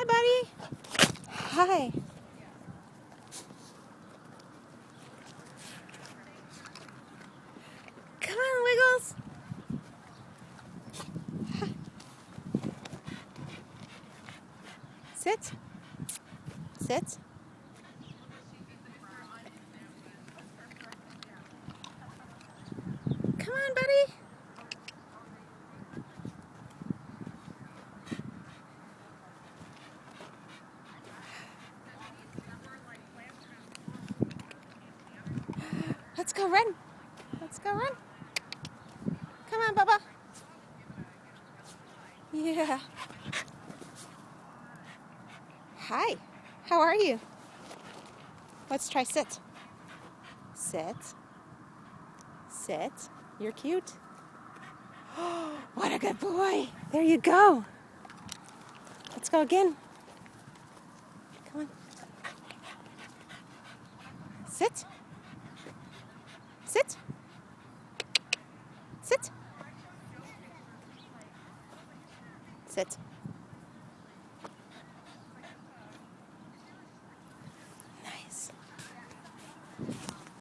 Hi, buddy. Hi. Come on, Wiggles. Sit. Sit. Come on, buddy. Let's go run. Let's go run. Come on, Bubba. Yeah. Hi. How are you? Let's try sit. Sit. Sit. You're cute. What a good boy. There you go. Let's go again. Come on. Sit. Sit. Sit. Sit.